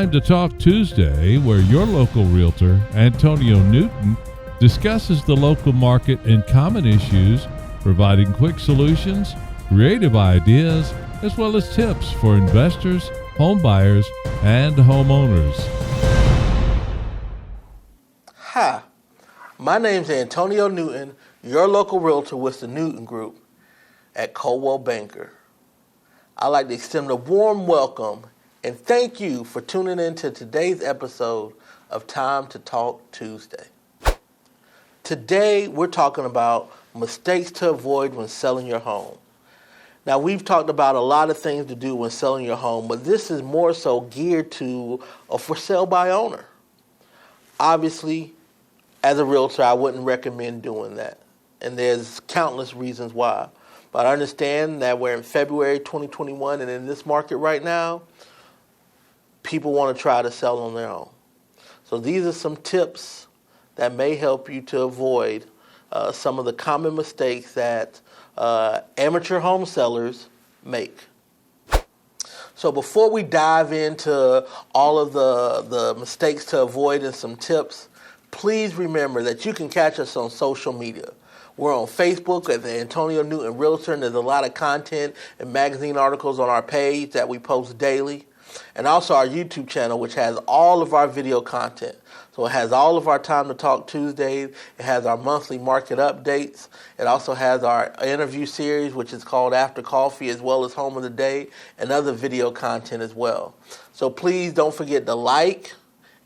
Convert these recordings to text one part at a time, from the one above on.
Time to Talk Tuesday, where your local realtor, Antonio Newton, discusses the local market and common issues, providing quick solutions, creative ideas, as well as tips for investors, home buyers, and homeowners. Hi, my name's Antonio Newton, your local realtor with the Newton Group at Coldwell Banker. I'd like to extend a warm welcome and thank you for tuning in to today's episode of Time to Talk Tuesday. Today, we're talking about mistakes to avoid when selling your home. Now, we've talked about a lot of things to do when selling your home, but this is more so geared to a for sale by owner. Obviously, as a realtor, I wouldn't recommend doing that, and there's countless reasons why. But I understand that we're in February 2021, and in this market right now, people want to try to sell on their own. So these are some tips that may help you to avoid some of the common mistakes that amateur home sellers make. So before we dive into all of the mistakes to avoid and some tips, please remember that you can catch us on social media. We're on Facebook at the Antonio Newton Realtor, and there's a lot of content and magazine articles on our page that we post daily. And also our YouTube channel, which has all of our video content. So it has all of our Time to Talk Tuesdays. It has our monthly market updates. It also has our interview series, which is called After Coffee, as well as Home of the Day, and other video content as well. So please don't forget to like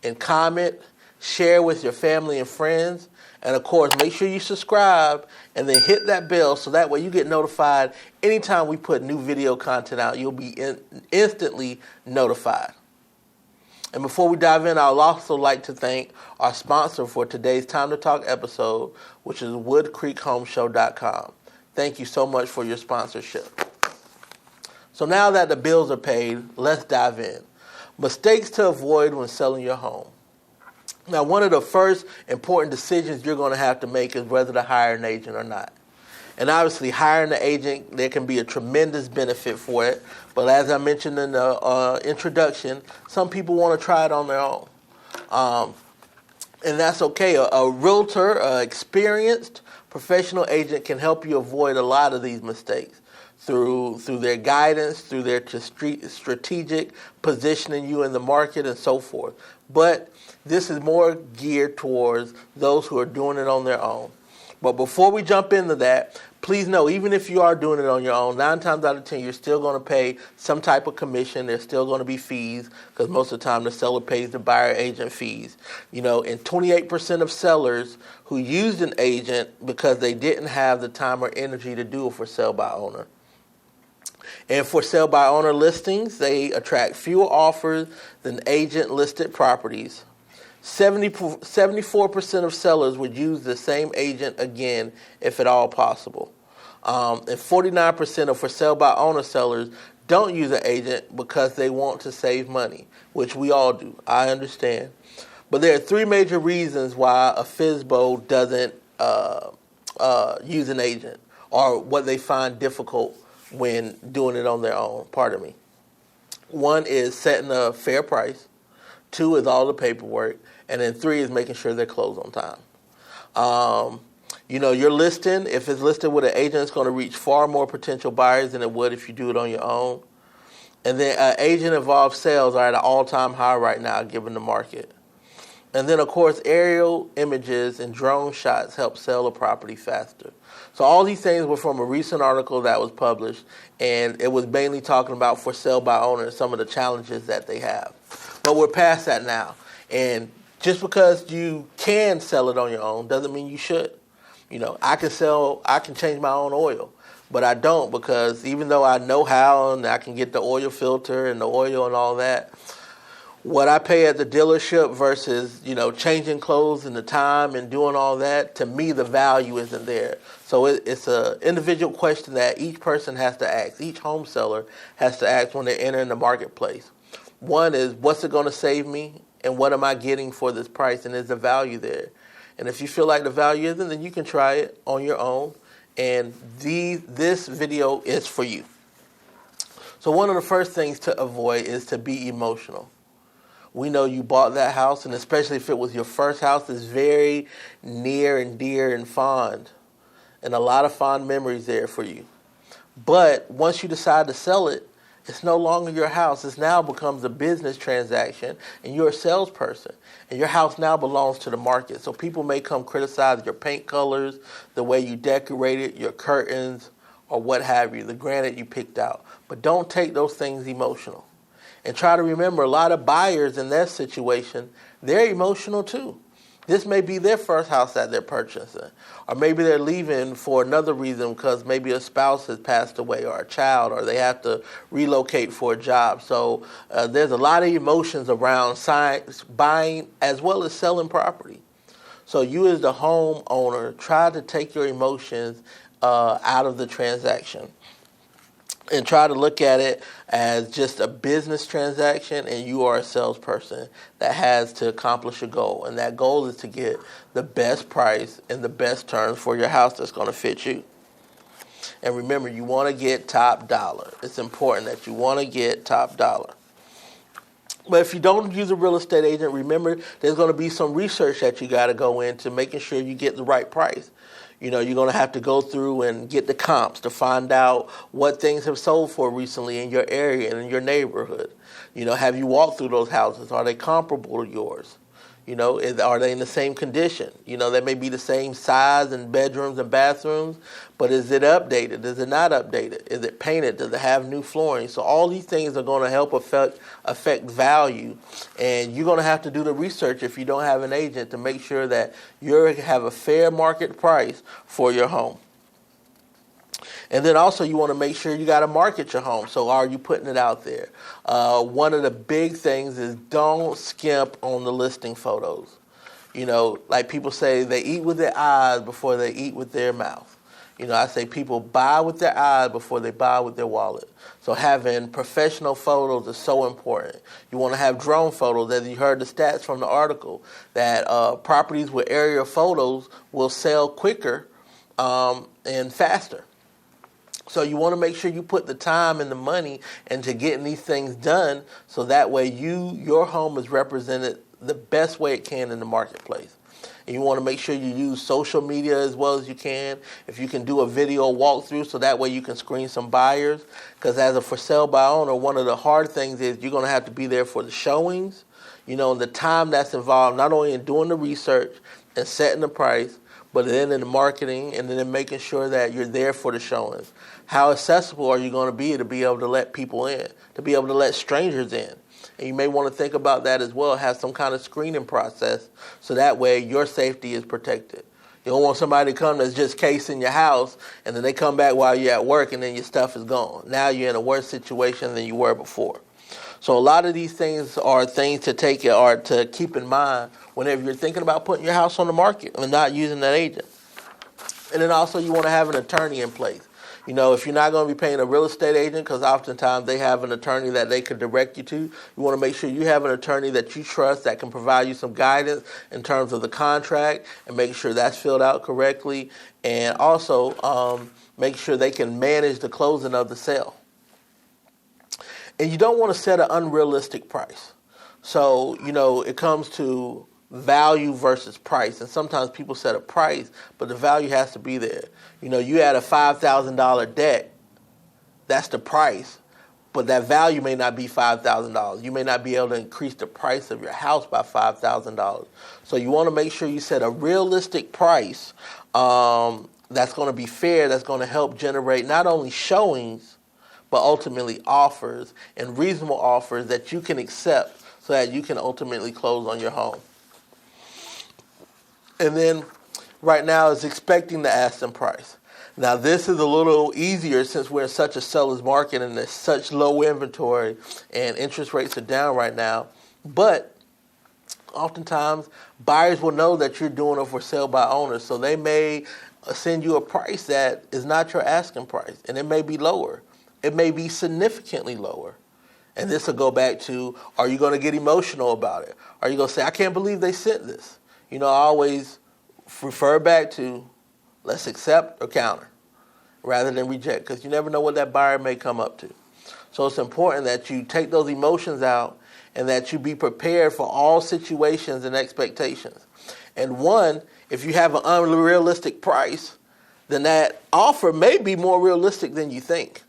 and comment, share with your family and friends. And of course, make sure you subscribe and then hit that bell so that way you get notified anytime we put new video content out. You'll be instantly notified. And before we dive in, I'd also like to thank our sponsor for today's Time to Talk episode, which is woodcreekhomeshow.com. Thank you so much for your sponsorship. So now that the bills are paid, let's dive in. Mistakes to avoid when selling your home. Now, one of the first important decisions you're going to have to make is whether to hire an agent or not. And obviously, hiring an agent, there can be a tremendous benefit for it. But as I mentioned in the introduction, some people want to try it on their own. And that's okay. A realtor, experienced professional agent can help you avoid a lot of these mistakes through their guidance, through their strategic positioning you in the market and so forth. But this is more geared towards those who are doing it on their own. But before we jump into that, please know, even if you are doing it on your own, 9 times out of 10, you're still going to pay some type of commission. There's still going to be fees because most of the time the seller pays the buyer agent fees. You know, and 28% of sellers who used an agent because they didn't have the time or energy to do it for sale by owner. And for sale by owner listings, they attract fewer offers than agent-listed properties. 74% of sellers would use the same agent again if at all possible. And 49% of for sale by owner sellers don't use an agent because they want to save money, which we all do. I understand. But there are 3 major reasons why a FSBO doesn't use an agent, or what they find difficult when doing it on their own. Pardon me. 1 is setting a fair price. 2 is all the paperwork. And then 3 is making sure they're closed on time. You know, your listing, if it's listed with an agent, it's going to reach far more potential buyers than it would if you do it on your own. And then agent-involved sales are at an all-time high right now, given the market. And then, of course, aerial images and drone shots help sell a property faster. So all these things were from a recent article that was published, and it was mainly talking about for sale by owner and some of the challenges that they have. But we're past that now. And just because you can sell it on your own doesn't mean you should. You know, I can change my own oil, but I don't, because even though I know how and I can get the oil filter and the oil and all that, what I pay at the dealership versus, you know, changing clothes and the time and doing all that, to me, the value isn't there. So it's an individual question that each person has to ask. Each home seller has to ask when they're entering the marketplace. 1 is, what's it going to save me? And what am I getting for this price? And is the value there? And if you feel like the value isn't, then you can try it on your own. And this video is for you. So one of the first things to avoid is to be emotional. We know you bought that house, and especially if it was your first house, it's very near and dear and fond, and a lot of fond memories there for you. But once you decide to sell it, it's no longer your house. It now becomes a business transaction, and you're a salesperson. And your house now belongs to the market. So people may come criticize your paint colors, the way you decorate it, your curtains, or what have you, the granite you picked out. But don't take those things emotional. And try to remember, a lot of buyers in that situation, they're emotional too. This may be their first house that they're purchasing. Or maybe they're leaving for another reason because maybe a spouse has passed away or a child, or they have to relocate for a job. So there's a lot of emotions around buying as well as selling property. So you as the homeowner, try to take your emotions out of the transaction. And try to look at it as just a business transaction, and you are a salesperson that has to accomplish a goal. And that goal is to get the best price and the best terms for your house that's going to fit you. And remember, you want to get top dollar. It's important that you want to get top dollar. But if you don't use a real estate agent, remember there's going to be some research that you got to go into making sure you get the right price. You know, you're going to have to go through and get the comps to find out what things have sold for recently in your area and in your neighborhood. You know, have you walked through those houses? Are they comparable to yours? You know, are they in the same condition? You know, they may be the same size and bedrooms and bathrooms, but is it updated? Is it not updated? Is it painted? Does it have new flooring? So all these things are going to help affect value, and you're going to have to do the research if you don't have an agent to make sure that you have a fair market price for your home. And then also you want to make sure you got to market your home. So are you putting it out there? One of the big things is don't skimp on the listing photos. You know, like people say, they eat with their eyes before they eat with their mouth. You know, I say people buy with their eyes before they buy with their wallet. So having professional photos is so important. You want to have drone photos. As you heard the stats from the article, that properties with aerial photos will sell quicker and faster. So you want to make sure you put the time and the money into getting these things done, so that way your home is represented the best way it can in the marketplace. And you want to make sure you use social media as well as you can. If you can do a video walkthrough, so that way you can screen some buyers. Because as a for sale by owner, one of the hard things is you're going to have to be there for the showings. You know, and the time that's involved, not only in doing the research and setting the price, but then in the marketing and then in making sure that you're there for the showings. How accessible are you going to be able to let people in, to be able to let strangers in? And you may want to think about that as well, have some kind of screening process, so that way your safety is protected. You don't want somebody to come that's just casing your house, and then they come back while you're at work and then your stuff is gone. Now you're in a worse situation than you were before. So a lot of these things are things to take or to keep in mind whenever you're thinking about putting your house on the market and not using that agent. And then also you want to have an attorney in place. You know, if you're not going to be paying a real estate agent, because oftentimes they have an attorney that they could direct you to, you want to make sure you have an attorney that you trust that can provide you some guidance in terms of the contract and make sure that's filled out correctly, and also make sure they can manage the closing of the sale. And you don't want to set an unrealistic price. So, you know, it comes to value versus price. And sometimes people set a price, but the value has to be there. You know, you had a $5,000 debt, that's the price, but that value may not be $5,000. You may not be able to increase the price of your house by $5,000. So you want to make sure you set a realistic price that's going to be fair, that's going to help generate not only showings, but ultimately offers and reasonable offers that you can accept so that you can ultimately close on your home. And then right now is expecting the asking price. Now this is a little easier since we're in such a seller's market and there's such low inventory and interest rates are down right now. But oftentimes buyers will know that you're doing it for sale by owners, so they may send you a price that is not your asking price, and it may be lower. It may be significantly lower. And this will go back to, are you going to get emotional about it? Are you going to say, I can't believe they sent this? You know, I always refer back to, let's accept or counter rather than reject, because you never know what that buyer may come up to. So it's important that you take those emotions out and that you be prepared for all situations and expectations. And one, if you have an unrealistic price, then that offer may be more realistic than you think.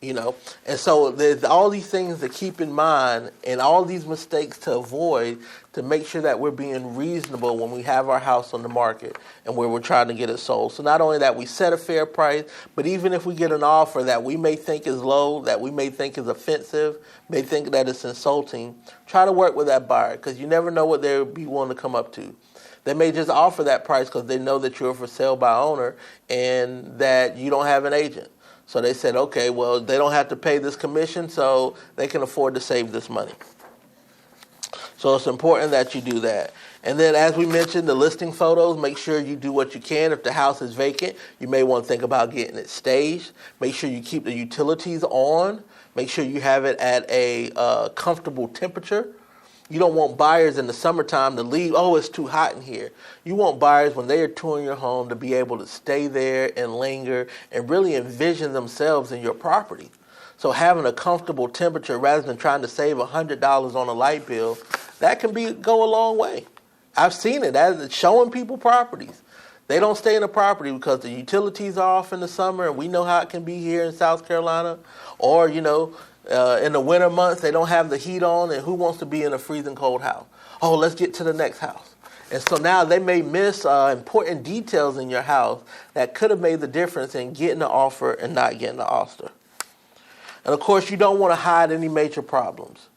And so there's all these things to keep in mind and all these mistakes to avoid to make sure that we're being reasonable when we have our house on the market and where we're trying to get it sold. So not only that we set a fair price, but even if we get an offer that we may think is low, that we may think is offensive, may think that it's insulting, try to work with that buyer, because you never know what they'll be willing to come up to. They may just offer that price because they know that you're a for sale by owner and that you don't have an agent. So they said, okay, well, they don't have to pay this commission, so they can afford to save this money. So it's important that you do that. And then, as we mentioned, the listing photos, make sure you do what you can. If the house is vacant, you may want to think about getting it staged. Make sure you keep the utilities on. Make sure you have it at a comfortable temperature. You don't want buyers in the summertime to leave, oh, it's too hot in here. You want buyers, when they are touring your home, to be able to stay there and linger and really envision themselves in your property. So having a comfortable temperature rather than trying to save $100 on a light bill, that can go a long way. I've seen it as showing people properties. They don't stay in a property because the utilities are off in the summer, and we know how it can be here in South Carolina. Or, in the winter months, they don't have the heat on, and who wants to be in a freezing cold house? Oh, let's get to the next house. And so now they may miss important details in your house that could have made the difference in getting the offer and not getting the offer. And of course, you don't want to hide any major problems.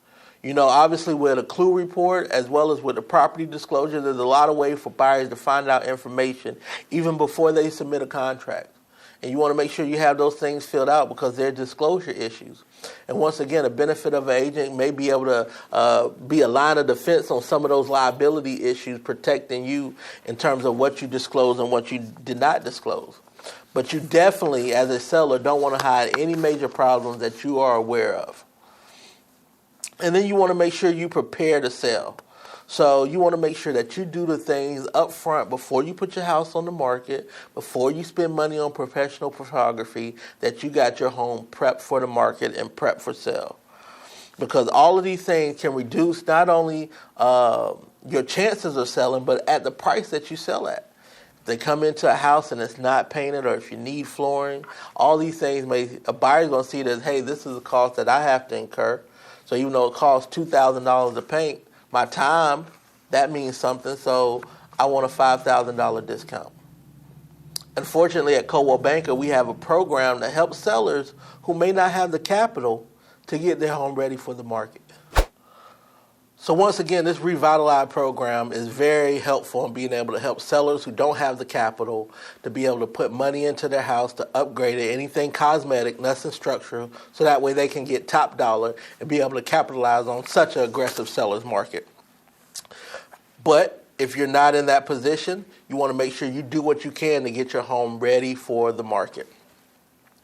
Obviously with a clue report as well as with the property disclosure, there's a lot of ways for buyers to find out information even before they submit a contract. And you want to make sure you have those things filled out because they're disclosure issues. And once again, a benefit of an agent may be able to be a line of defense on some of those liability issues, protecting you in terms of what you disclose and what you did not disclose. But you definitely, as a seller, don't want to hide any major problems that you are aware of. And then you want to make sure you prepare to sell. So you want to make sure that you do the things up front before you put your house on the market, before you spend money on professional photography, that you got your home prepped for the market and prepped for sale. Because all of these things can reduce not only your chances of selling, but at the price that you sell at. If they come into a house and it's not painted, or if you need flooring, all these things a buyer's going to see it as, hey, this is a cost that I have to incur. So even though it costs $2,000 to paint, my time, that means something, so I want a $5,000 discount. Unfortunately, at Coldwell Banker, we have a program that helps sellers who may not have the capital to get their home ready for the market. So once again, this Revitalize program is very helpful in being able to help sellers who don't have the capital to be able to put money into their house to upgrade it, anything cosmetic, nothing structural, so that way they can get top dollar and be able to capitalize on such an aggressive seller's market. But if you're not in that position, you want to make sure you do what you can to get your home ready for the market.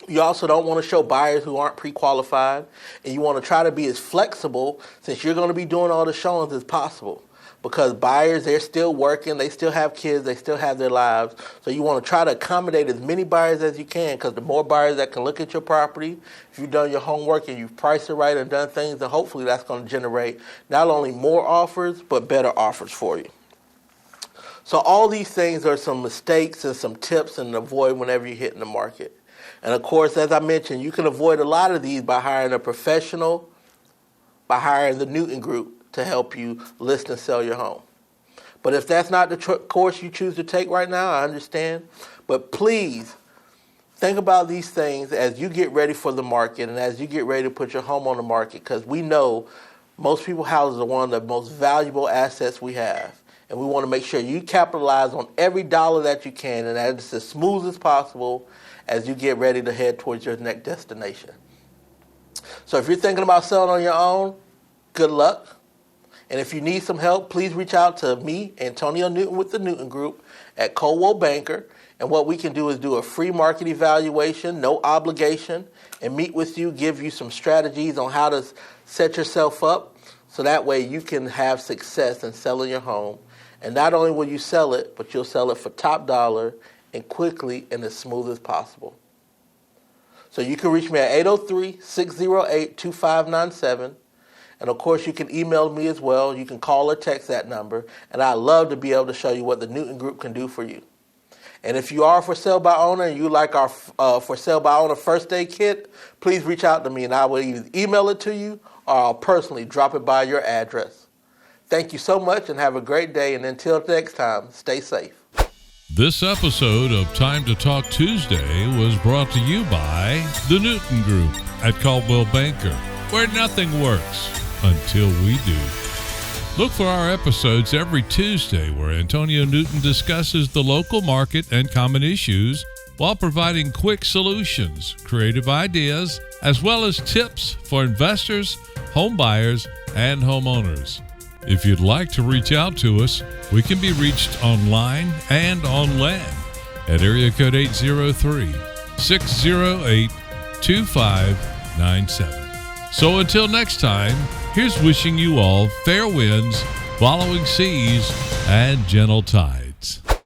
You also don't want to show buyers who aren't pre-qualified, and you want to try to be as flexible, since you're going to be doing all the showings, as possible. Because buyers, they're still working, they still have kids, they still have their lives. So you want to try to accommodate as many buyers as you can, because the more buyers that can look at your property, if you've done your homework and you've priced it right and done things, then hopefully that's going to generate not only more offers, but better offers for you. So all these things are some mistakes and some tips and avoid whenever you hit in the market. And of course, as I mentioned, you can avoid a lot of these by hiring a professional, by hiring the Newton Group to help you list and sell your home. But if that's not the course you choose to take right now, I understand. But please think about these things as you get ready for the market and as you get ready to put your home on the market, because we know most people's houses are one of the most valuable assets we have. And we want to make sure you capitalize on every dollar that you can, and that it's as smooth as possible as you get ready to head towards your next destination. So if you're thinking about selling on your own, good luck. And if you need some help, please reach out to me, Antonio Newton with the Newton Group at Coldwell Banker. And what we can do is do a free market evaluation, no obligation, and meet with you, give you some strategies on how to set yourself up so that way you can have success in selling your home. And not only will you sell it, but you'll sell it for top dollar and quickly and as smooth as possible. So you can reach me at 803-608-2597. And of course, you can email me as well. You can call or text that number. And I'd love to be able to show you what the Newton Group can do for you. And if you are for sale by owner and you like our for sale by owner first aid kit, please reach out to me and I will either email it to you or I'll personally drop it by your address. Thank you so much and have a great day. And until next time, stay safe. This episode of Time to Talk Tuesday was brought to you by the Newton Group at Coldwell Banker, where nothing works until we do. Look for our episodes every Tuesday where Antonio Newton discusses the local market and common issues while providing quick solutions, creative ideas, as well as tips for investors, home buyers, and homeowners. If you'd like to reach out to us, we can be reached online and on land at area code 803-608-2597. So until next time, here's wishing you all fair winds, following seas, and gentle tides.